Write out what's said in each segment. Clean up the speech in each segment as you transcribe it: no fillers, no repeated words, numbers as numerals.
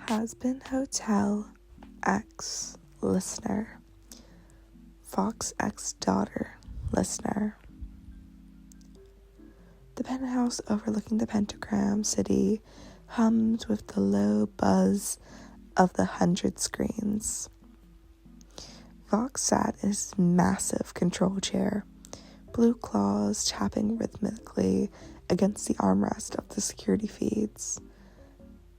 Hazbin Hotel X Listener. VOX'S daughter Listener. The penthouse overlooking the pentagram city hummed with the low buzz of the 100 screens. Vox sat in his massive control chair, blue claws tapping rhythmically against the armrest of the security feeds.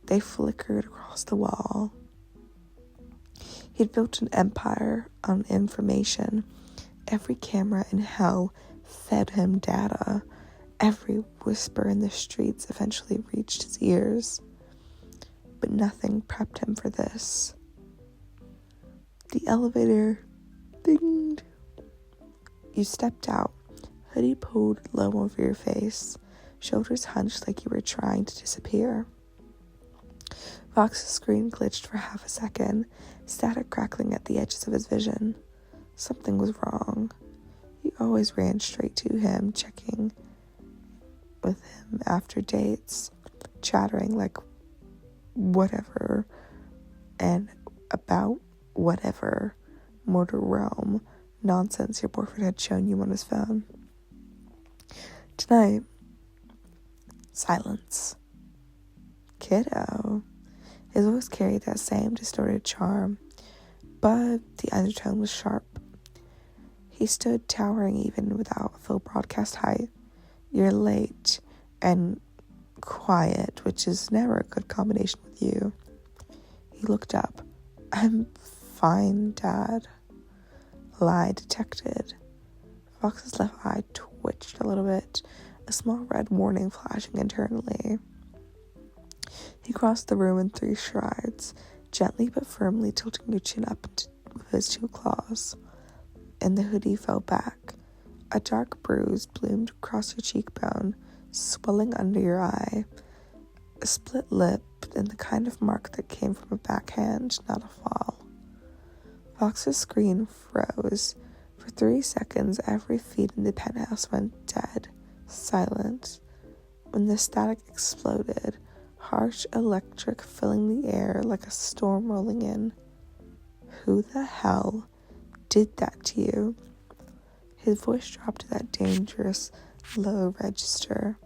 They flickered across the wall. He'd built an empire on information. Every camera in hell fed him data. Every whisper in the streets eventually reached his ears. But nothing prepped him for this. The elevator dinged. You stepped out, hoodie pulled low over your face, shoulders hunched like you were trying to disappear. Vox's screen glitched for half a second, static crackling at the edges of his vision. Something was wrong. You always ran straight to him, checking with him after dates, chattering like whatever and about whatever mortal realm nonsense your boyfriend had shown you on his phone. Tonight, silence. Kiddo. His voice carried that same distorted charm, but the undertone was sharp. He stood towering even without full broadcast height. You're late and quiet, which is never a good combination with you. He looked up. I'm fine, Dad. Lie detected. Fox's left eye twitched a little bit, a small red warning flashing internally. He crossed the room in 3 strides, gently but firmly tilting your chin up with his 2 claws, and the hoodie fell back. A dark bruise bloomed across your cheekbone, swelling under your eye. A split lip, and the kind of mark that came from a backhand, not a fall. Fox's screen froze. For 3 seconds, every feed in the penthouse went dead, silent. When the static exploded, harsh electric filling the air like a storm rolling in. Who the hell did that to you? His voice dropped to that dangerous, low register,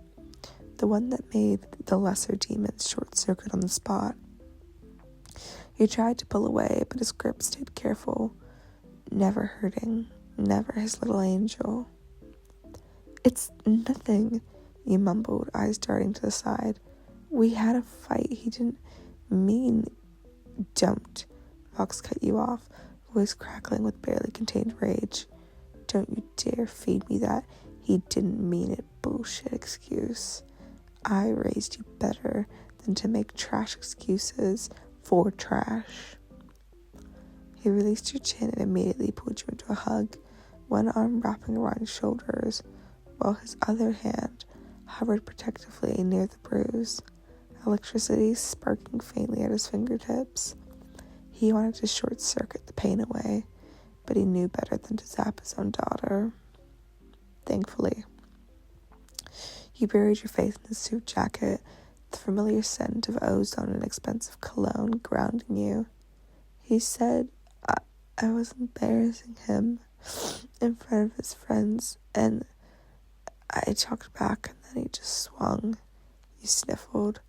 the one that made the lesser demons short-circuit on the spot. He tried to pull away, but his grip stayed careful, never hurting, never his little angel. It's nothing, you mumbled, eyes darting to the side. We had a fight. He didn't mean... Don't. Vox cut you off, voice crackling with barely contained rage. Don't you dare feed me that he didn't mean it bullshit excuse. I raised you better than to make trash excuses for trash. He released your chin and immediately pulled you into a hug, one arm wrapping around your shoulders, while his other hand hovered protectively near the bruise, electricity sparking faintly at his fingertips. He wanted to short-circuit the pain away, but he knew better than to zap his own daughter. Thankfully. You buried your face in his suit jacket, the familiar scent of ozone and expensive cologne grounding you. He said I was embarrassing him in front of his friends, and I talked back, and then he just swung. You sniffled.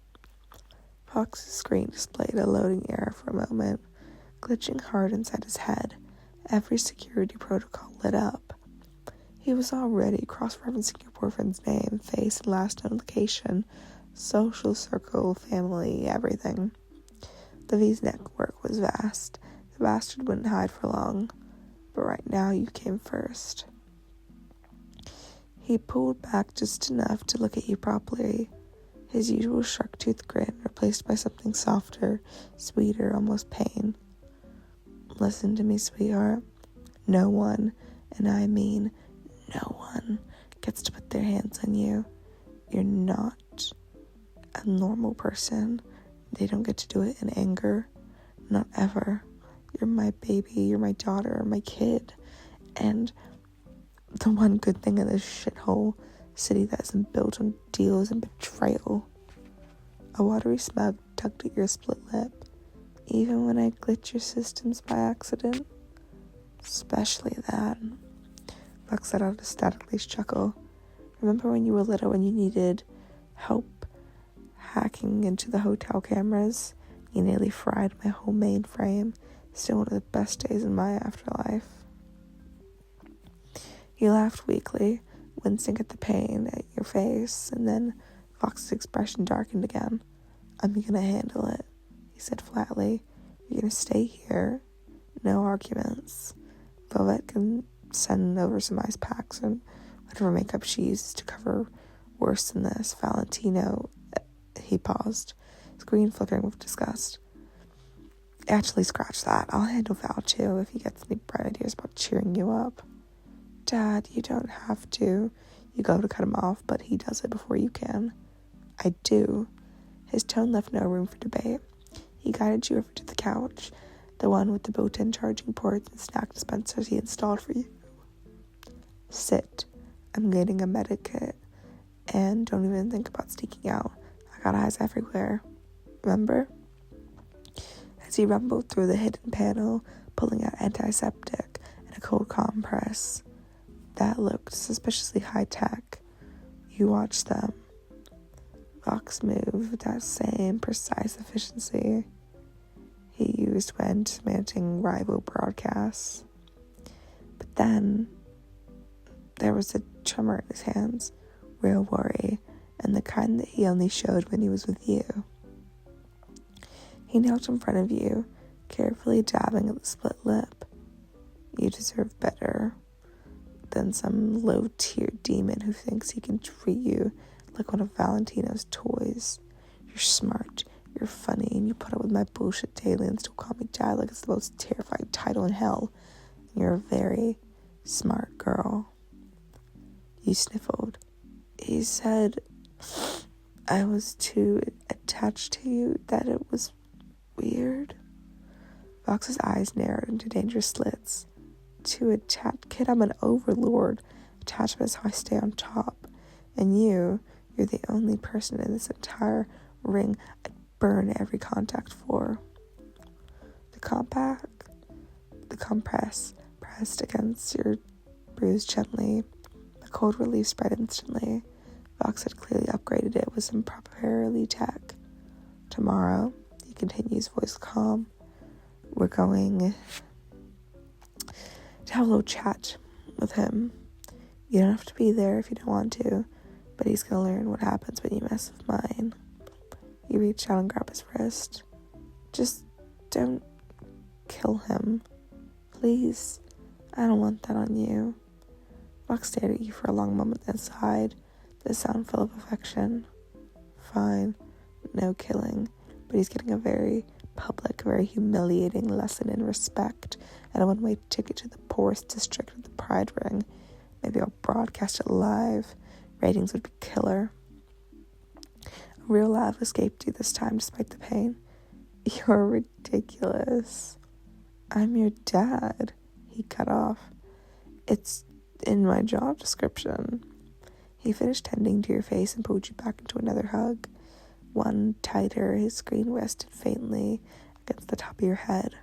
Fox's screen displayed a loading error for a moment, glitching hard inside his head. Every security protocol lit up. He was already cross-referencing your boyfriend's name, face, and last known location, social circle, family, everything. The V's network was vast. The bastard wouldn't hide for long. But right now, you came first. He pulled back just enough to look at you properly, his usual shark-toothed grin replaced by something softer, sweeter, almost pain. Listen to me, sweetheart. No one, and I mean no one, gets to put their hands on you. You're not a normal person. They don't get to do it in anger. Not ever. You're my baby, you're my daughter, my kid. And the one good thing in this shithole city that isn't built on deals and betrayal. A watery smug tugged at your split lip, even when I glitched your systems by accident. Especially that. Vox let out a statically chuckle. Remember when you were little and you needed help hacking into the hotel cameras? You nearly fried my whole mainframe. Still one of the best days in my afterlife. He laughed weakly, wincing at the pain at your face, and then Vox's expression darkened again. I'm gonna handle it, he said flatly. You're gonna stay here. No arguments. Velvet can send over some ice packs and whatever makeup she uses to cover worse than this. Valentino, he paused, screen flickering with disgust. Actually, scratch that. I'll handle Val too if he gets any bright ideas about cheering you up. Dad, you don't have to. You go to cut him off, but he does it before you can. I do. His tone left no room for debate. He guided you over to the couch, the one with the built-in charging ports and snack dispensers he installed for you. Sit. I'm getting a med kit, and don't even think about sneaking out. I got eyes everywhere. Remember? As he rumbled through the hidden panel, pulling out antiseptic and a cold compress. That looked suspiciously high-tech. You watched them. Vox moved with that same precise efficiency he used when dismantling rival broadcasts. But then, there was a tremor in his hands, real worry, and the kind that he only showed when he was with you. He knelt in front of you, carefully dabbing at the split lip. You deserve better than some low-tier demon who thinks he can treat you like one of Valentino's toys. You're smart, you're funny, and you put up with my bullshit daily and still call me dad like it's the most terrifying title in hell. You're a very smart girl. You sniffled. He said I was too attached to you, that it was weird. Vox's eyes narrowed into dangerous slits. Too attached? Kid, I'm an overlord. Attachment is how I stay on top. And you're the only person in this entire ring I'd burn every contact for. The compress pressed against your bruise gently. The cold relief spread instantly. Vox had clearly upgraded it with some properly tech. Tomorrow, he continued, his voice calm, we're going to have a little chat with him. You don't have to be there if you don't want to, but he's going to learn what happens when you mess with mine. You reached out and grabbed his wrist. Just don't kill him. Please. I don't want that on you. Vox stared at you for a long moment, then sighed, the sound full of affection. Fine. No killing. But he's getting a very public, very humiliating lesson in respect, and a one-way ticket to the poorest district of the Pride Ring. Maybe I'll broadcast it live. Ratings would be killer. A real laugh escaped you this time, despite the pain. You're ridiculous. I'm your dad, he cut off. It's in my job description. He finished tending to your face and pulled you back into another hug. One tighter, his screen rested faintly against the top of your head.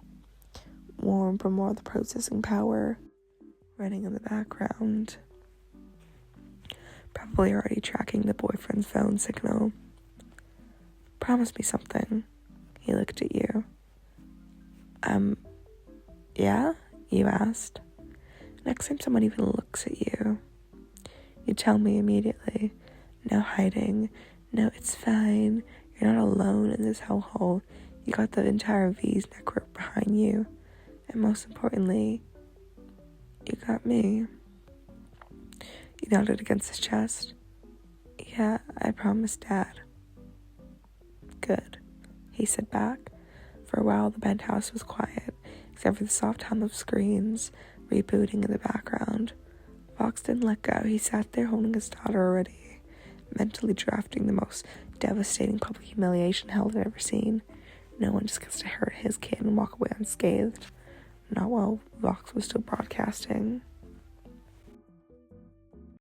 Warm from more of the processing power running in the background. Probably already tracking the boyfriend's phone signal. Promise me something. He looked at you. Yeah? You asked. Next time someone even looks at you, you tell me immediately. No hiding. No, it's fine. You're not alone in this hellhole. You got the entire V's network behind you. And most importantly, you got me. You nodded against his chest. Yeah, I promised Dad. Good, he said back. For a while, the penthouse was quiet, except for the soft hum of screens rebooting in the background. Vox didn't let go. He sat there holding his daughter already, mentally drafting the most devastating public humiliation hell had ever seen. No one just gets to hurt his kid and walk away unscathed. Not while Vox was still broadcasting.